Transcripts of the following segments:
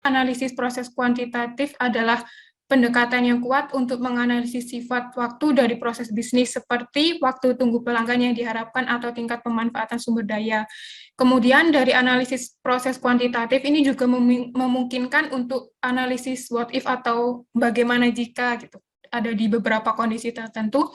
analisis proses kuantitatif adalah pendekatan yang kuat untuk menganalisis sifat waktu dari proses bisnis seperti waktu tunggu pelanggan yang diharapkan atau tingkat pemanfaatan sumber daya. Kemudian dari analisis proses kuantitatif ini juga memungkinkan untuk analisis what if atau bagaimana jika gitu ada di beberapa kondisi tertentu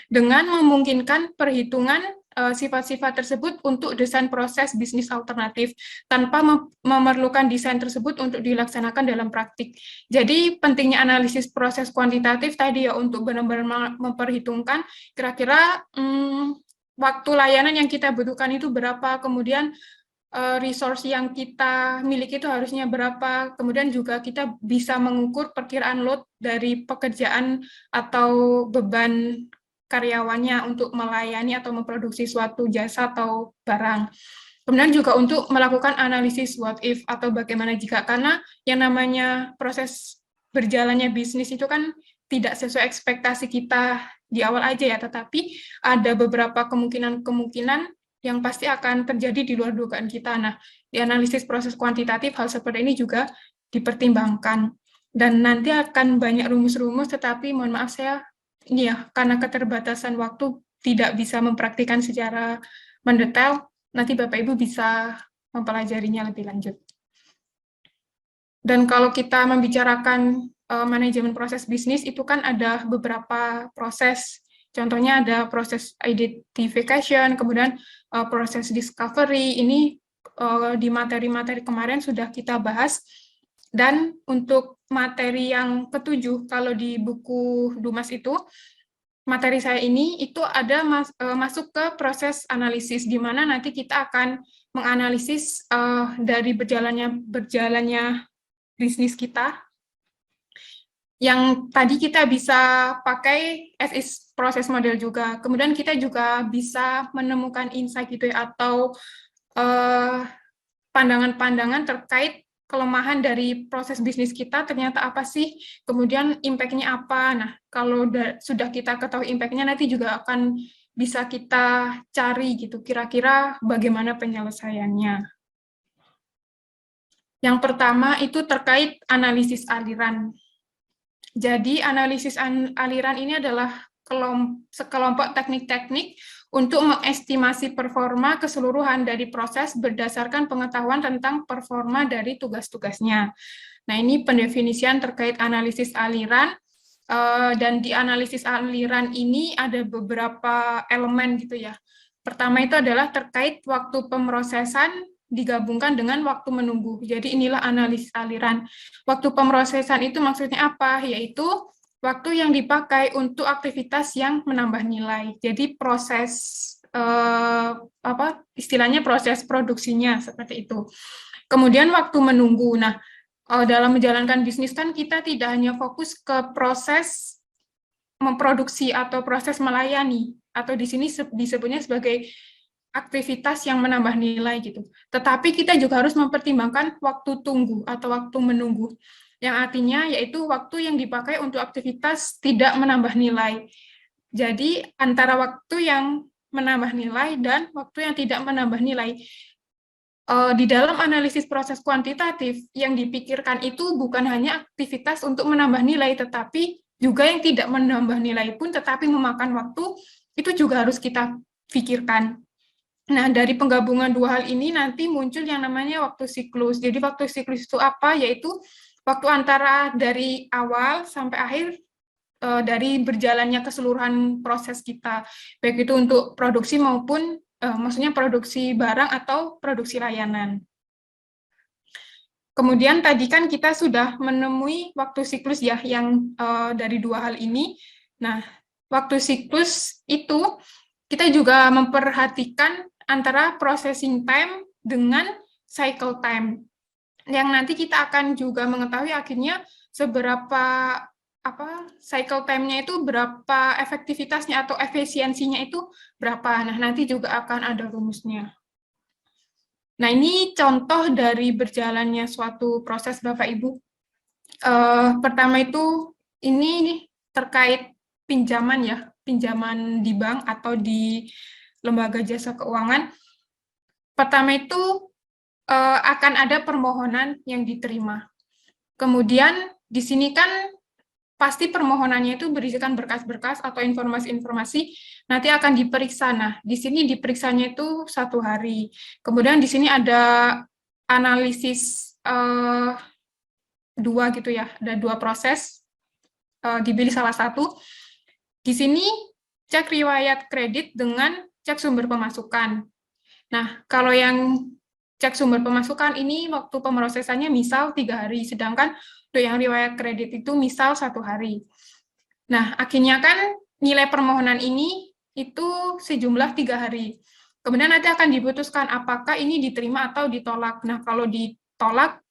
dengan memungkinkan perhitungan sifat-sifat tersebut untuk desain proses bisnis alternatif tanpa memerlukan desain tersebut untuk dilaksanakan dalam praktik. Jadi pentingnya analisis proses kuantitatif tadi ya untuk benar-benar memperhitungkan kira-kira waktu layanan yang kita butuhkan itu berapa, kemudian resource yang kita miliki itu harusnya berapa, kemudian juga kita bisa mengukur perkiraan load dari pekerjaan atau beban karyawannya untuk melayani atau memproduksi suatu jasa atau barang. Kemudian juga untuk melakukan analisis what if atau bagaimana jika, karena yang namanya proses berjalannya bisnis itu kan tidak sesuai ekspektasi kita di awal aja ya, tetapi ada beberapa kemungkinan-kemungkinan yang pasti akan terjadi di luar dugaan kita. Nah, di analisis proses kuantitatif hal seperti ini juga dipertimbangkan. Dan nanti akan banyak rumus-rumus, tetapi mohon maaf saya ini ya, karena keterbatasan waktu tidak bisa mempraktikkan secara mendetail, nanti Bapak Ibu bisa mempelajarinya lebih lanjut. Dan kalau kita membicarakan manajemen proses bisnis, itu kan ada beberapa proses. Contohnya ada proses identification, kemudian proses discovery, ini di materi-materi kemarin sudah kita bahas. Dan untuk materi yang ketujuh, kalau di buku Dumas itu, materi saya ini itu ada masuk ke proses analisis, di mana nanti kita akan menganalisis dari berjalannya bisnis kita, yang tadi kita bisa pakai as is proses model juga. Kemudian kita juga bisa menemukan insight gitu ya, atau pandangan-pandangan terkait kelemahan dari proses bisnis kita ternyata apa sih, kemudian impact-nya apa. Nah, kalau sudah kita ketahui impact-nya, nanti juga akan bisa kita cari gitu, kira-kira bagaimana penyelesaiannya. Yang pertama itu terkait analisis aliran. Jadi analisis aliran ini adalah sekelompok teknik-teknik untuk mengestimasi performa keseluruhan dari proses berdasarkan pengetahuan tentang performa dari tugas-tugasnya. Nah, ini pendefinisian terkait analisis aliran, dan di analisis aliran ini ada beberapa elemen gitu ya. Pertama itu adalah terkait waktu pemrosesan digabungkan dengan waktu menunggu. Jadi inilah analisis aliran. Waktu pemrosesan itu maksudnya apa? Yaitu waktu yang dipakai untuk aktivitas yang menambah nilai. Jadi proses istilahnya proses produksinya seperti itu. Kemudian waktu menunggu. Nah, dalam menjalankan bisnis kan kita tidak hanya fokus ke proses memproduksi atau proses melayani, atau di sini disebutnya sebagai aktivitas yang menambah nilai gitu. Tetapi kita juga harus mempertimbangkan waktu tunggu atau waktu menunggu, yang artinya yaitu waktu yang dipakai untuk aktivitas tidak menambah nilai. Jadi antara waktu yang menambah nilai dan waktu yang tidak menambah nilai. Di dalam analisis proses kuantitatif, yang dipikirkan itu bukan hanya aktivitas untuk menambah nilai, tetapi juga yang tidak menambah nilai pun tetapi memakan waktu, itu juga harus kita pikirkan. Nah, dari penggabungan dua hal ini nanti muncul yang namanya waktu siklus. Jadi waktu siklus itu apa? Yaitu waktu antara dari awal sampai akhir dari berjalannya keseluruhan proses kita, baik itu untuk produksi maupun maksudnya produksi barang atau produksi layanan. Kemudian tadi kan kita sudah menemui waktu siklus ya, yang dari dua hal ini. Nah, waktu siklus itu kita juga memperhatikan antara processing time dengan cycle time, yang nanti kita akan juga mengetahui akhirnya seberapa cycle time-nya itu berapa, efektivitasnya atau efisiensinya itu berapa. Nah, nanti juga akan ada rumusnya. Nah, ini contoh dari berjalannya suatu proses Bapak Ibu. Pertama itu ini terkait pinjaman ya, pinjaman di bank atau di lembaga jasa keuangan. Pertama itu akan ada permohonan yang diterima. Kemudian di sini kan pasti permohonannya itu berisikan berkas-berkas atau informasi-informasi nanti akan diperiksa. Nah, di sini diperiksanya itu 1 hari. Kemudian di sini ada analisis 2 gitu ya, ada 2 proses, dipilih salah satu. Di sini cek riwayat kredit dengan cek sumber pemasukan. Nah, kalau yang cek sumber pemasukan ini waktu pemrosesannya misal 3 hari, sedangkan untuk yang riwayat kredit itu misal 1 hari. Nah, akhirnya kan nilai permohonan ini itu sejumlah 3 hari. Kemudian nanti akan diputuskan apakah ini diterima atau ditolak. Nah, kalau ditolak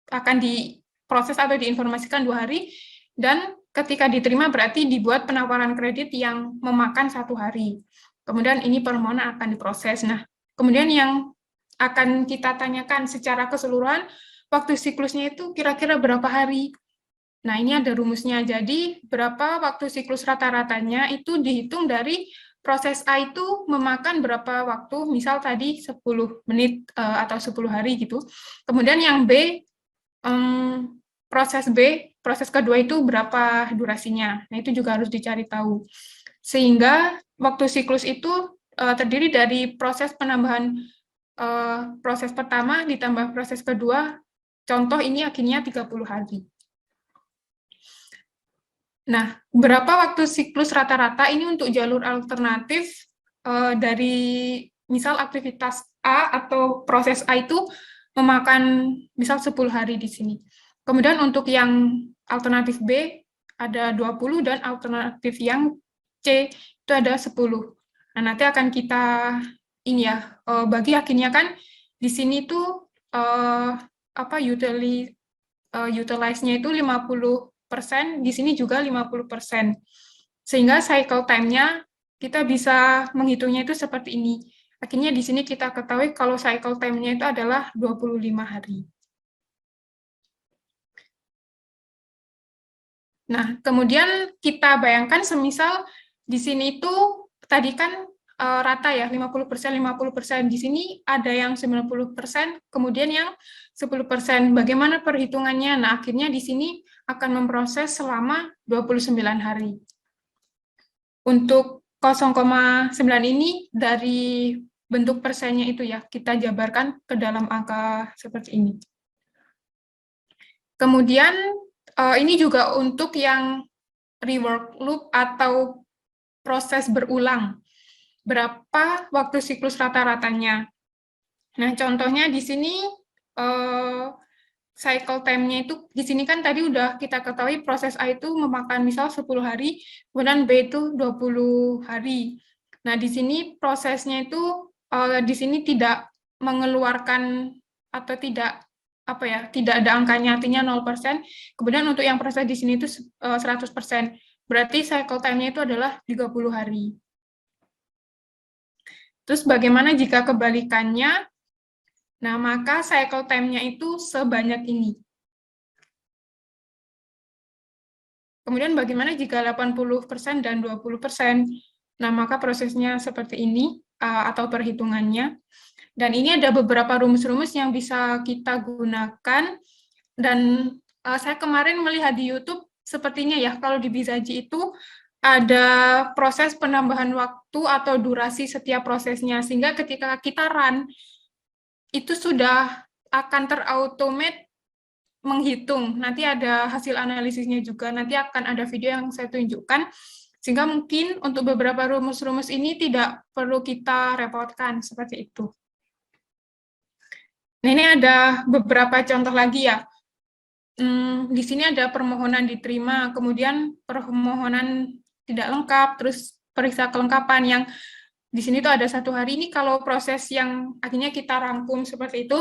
akan diproses atau diinformasikan 2 hari, dan ketika diterima berarti dibuat penawaran kredit yang memakan 1 hari. Kemudian ini permohonan akan diproses. Nah, kemudian yang akan kita tanyakan secara keseluruhan, waktu siklusnya itu kira-kira berapa hari? Nah, ini ada rumusnya. Jadi, berapa waktu siklus rata-ratanya itu dihitung dari proses A itu memakan berapa waktu, misal tadi 10 menit atau 10 hari gitu. Kemudian yang B, proses kedua itu berapa durasinya. Nah, itu juga harus dicari tahu. Sehingga waktu siklus itu terdiri dari proses penambahan proses pertama ditambah proses kedua. Contoh ini akhirnya 30 hari. Nah, berapa waktu siklus rata-rata ini untuk jalur alternatif dari misal aktivitas A atau proses A itu memakan misal 10 hari di sini. Kemudian untuk yang alternatif B ada 20 dan alternatif yang C itu ada 10. Nah, nanti akan kita ini ya bagi akhirnya kan di sini tuh utilize-nya itu 50%, di sini juga 50%. Sehingga cycle time-nya kita bisa menghitungnya itu seperti ini. Akhirnya di sini kita ketahui kalau cycle time-nya itu adalah 25 hari. Nah, kemudian kita bayangkan semisal di sini itu tadi kan rata ya, 50%, 50%. Di sini ada yang 90%, kemudian yang 10%. Bagaimana perhitungannya? Nah, akhirnya di sini akan memproses selama 29 hari. Untuk 0,9 ini dari bentuk persennya itu ya, kita jabarkan ke dalam angka seperti ini. Kemudian ini juga untuk yang rework loop atau proses berulang. Berapa waktu siklus rata-ratanya? Nah, contohnya di sini cycle time-nya itu di sini kan tadi udah kita ketahui proses A itu memakan misal 10 hari, kemudian B itu 20 hari. Nah, di sini prosesnya itu di sini tidak mengeluarkan atau tidak apa ya, tidak ada angkanya, artinya 0%. Kemudian untuk yang proses di sini itu 100%. Berarti cycle time-nya itu adalah 30 hari. Terus bagaimana jika kebalikannya? Nah, maka cycle time-nya itu sebanyak ini. Kemudian bagaimana jika 80% dan 20%? Nah, maka prosesnya seperti ini, atau perhitungannya. Dan ini ada beberapa rumus-rumus yang bisa kita gunakan. Dan saya kemarin melihat di YouTube, sepertinya ya, kalau di Bizaji itu ada proses penambahan waktu atau durasi setiap prosesnya. Sehingga ketika kita run, itu sudah akan terautomate menghitung. Nanti ada hasil analisisnya juga, nanti akan ada video yang saya tunjukkan, sehingga mungkin untuk beberapa rumus-rumus ini tidak perlu kita repotkan, seperti itu. Nah, ini ada beberapa contoh lagi ya. Di sini ada permohonan diterima, kemudian permohonan tidak lengkap, terus periksa kelengkapan yang di sini tuh ada 1 hari. Ini kalau proses yang akhirnya kita rangkum seperti itu,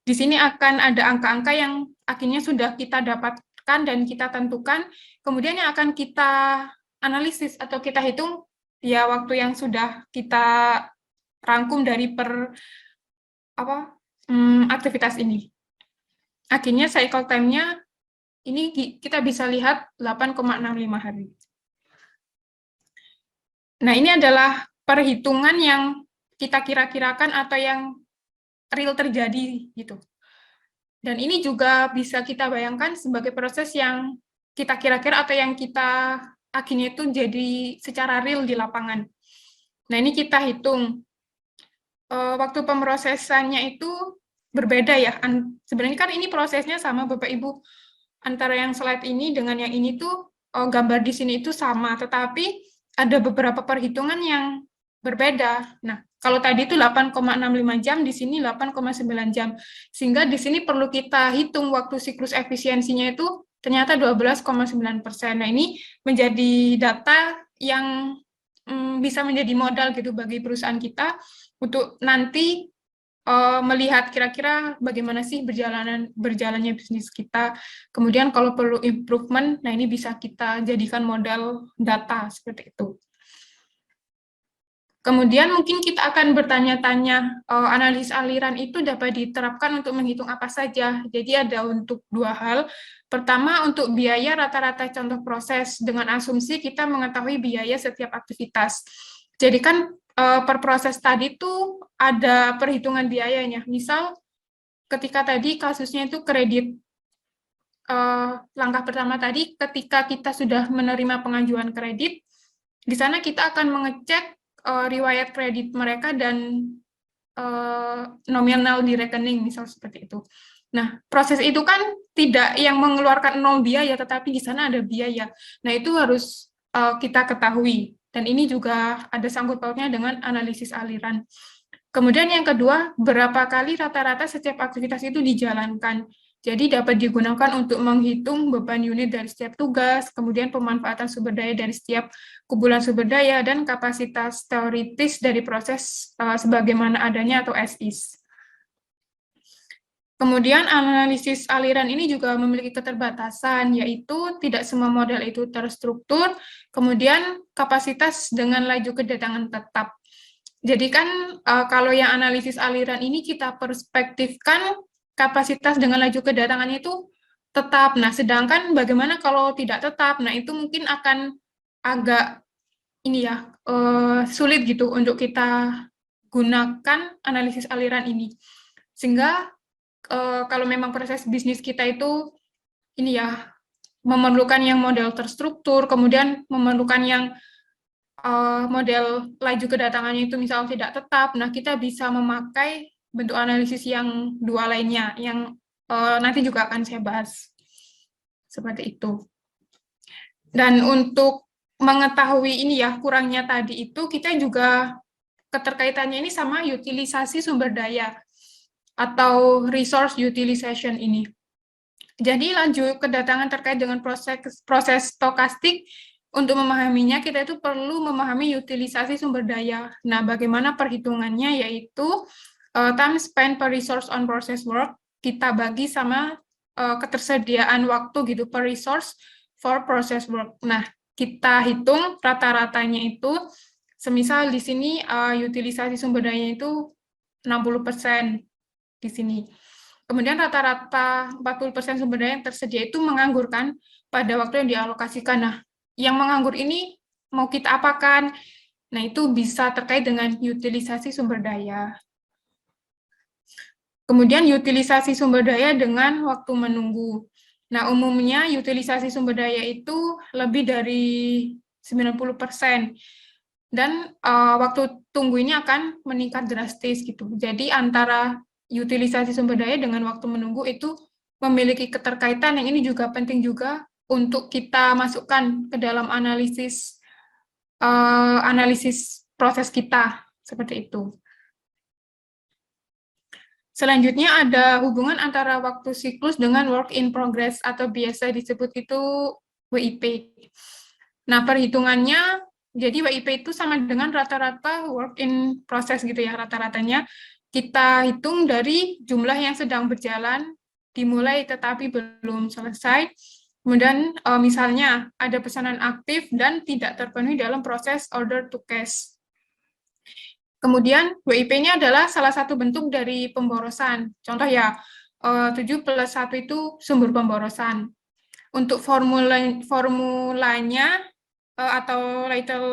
di sini akan ada angka-angka yang akhirnya sudah kita dapatkan dan kita tentukan, kemudian yang akan kita analisis atau kita hitung ya waktu yang sudah kita rangkum dari aktivitas ini. Akhirnya cycle time-nya ini kita bisa lihat 8,65 hari. Nah, ini adalah perhitungan yang kita kira-kirakan atau yang real terjadi gitu. Dan ini juga bisa kita bayangkan sebagai proses yang kita kira-kira atau yang kita akhirnya itu jadi secara real di lapangan. Nah, ini kita hitung. Waktu pemrosesannya itu berbeda ya. Sebenarnya kan ini prosesnya sama Bapak Ibu. Antara yang slide ini dengan yang ini tuh gambar di sini itu sama, tetapi ada beberapa perhitungan yang berbeda. Nah, kalau tadi itu 8,65 jam, di sini 8,9 jam. Sehingga di sini perlu kita hitung waktu siklus efisiensinya itu ternyata 12,9%. Nah, ini menjadi data yang bisa menjadi modal gitu bagi perusahaan kita untuk nanti melihat kira-kira bagaimana sih berjalannya bisnis kita. Kemudian kalau perlu improvement, nah ini bisa kita jadikan modal data seperti itu. Kemudian mungkin kita akan bertanya-tanya, analisis aliran itu dapat diterapkan untuk menghitung apa saja. Jadi ada untuk dua hal. Pertama, untuk biaya rata-rata contoh proses dengan asumsi kita mengetahui biaya setiap aktivitas. Jadi kan per proses tadi itu ada perhitungan biayanya. Misal ketika tadi kasusnya itu kredit, langkah pertama tadi ketika kita sudah menerima pengajuan kredit, di sana kita akan mengecek riwayat kredit mereka dan nominal di rekening, misal seperti itu. Nah, proses itu kan tidak yang mengeluarkan nol biaya, tetapi di sana ada biaya. Nah, itu harus kita ketahui. Dan ini juga ada sangkut pautnya dengan analisis aliran. Kemudian yang kedua, berapa kali rata-rata setiap aktivitas itu dijalankan. Jadi dapat digunakan untuk menghitung beban unit dari setiap tugas, kemudian pemanfaatan sumber daya dari setiap kumpulan sumber daya, dan kapasitas teoritis dari proses sebagaimana adanya atau as is. Kemudian analisis aliran ini juga memiliki keterbatasan, yaitu tidak semua model itu terstruktur, kemudian kapasitas dengan laju kedatangan tetap. Jadi kan kalau yang analisis aliran ini kita perspektifkan kapasitas dengan laju kedatangannya itu tetap. Nah, sedangkan bagaimana kalau tidak tetap? Nah, itu mungkin akan agak ini ya sulit gitu untuk kita gunakan analisis aliran ini. Sehingga kalau memang proses bisnis kita itu ini ya memerlukan yang model terstruktur, kemudian memerlukan yang model laju kedatangannya itu misal tidak tetap, nah kita bisa memakai bentuk analisis yang dua lainnya, yang nanti juga akan saya bahas. Seperti itu. Dan untuk mengetahui ini ya, kurangnya tadi itu, kita juga keterkaitannya ini sama utilisasi sumber daya, atau resource utilization ini. Jadi laju kedatangan terkait dengan proses stokastik, untuk memahaminya kita itu perlu memahami utilisasi sumber daya. Nah, bagaimana perhitungannya, yaitu time spent per resource on process work kita bagi sama ketersediaan waktu gitu per resource for process work. Nah, kita hitung rata-ratanya itu, semisal di sini utilisasi sumber daya itu 60% di sini. Kemudian rata-rata 40% sumber daya yang tersedia itu menganggur kan pada waktu yang dialokasikan. Nah, yang menganggur ini mau kita apakan? Nah, itu bisa terkait dengan utilisasi sumber daya. Kemudian utilisasi sumber daya dengan waktu menunggu. Nah, umumnya utilisasi sumber daya itu lebih dari 90%. Dan waktu tunggu ini akan meningkat drastis gitu. Jadi antara utilisasi sumber daya dengan waktu menunggu itu memiliki keterkaitan, yang ini juga penting juga untuk kita masukkan ke dalam analisis analisis proses kita, seperti itu. Selanjutnya ada hubungan antara waktu siklus dengan work in progress, atau biasa disebut itu WIP. Nah, perhitungannya, jadi WIP itu sama dengan rata-rata work in process gitu ya, rata-ratanya. Kita hitung dari jumlah yang sedang berjalan, dimulai tetapi belum selesai. Kemudian misalnya ada pesanan aktif dan tidak terpenuhi dalam proses order to cash. Kemudian WIP ini adalah salah satu bentuk dari pemborosan. Contoh ya, 7 plus 1 itu sumber pemborosan. Untuk formulanya atau title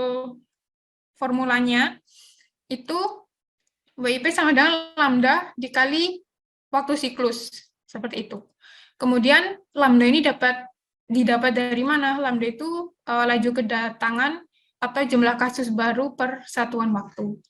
formulanya itu WIP sama dengan lambda dikali waktu siklus. Seperti itu. Kemudian lambda ini didapat dari mana? Lambda itu laju kedatangan atau jumlah kasus baru per satuan waktu.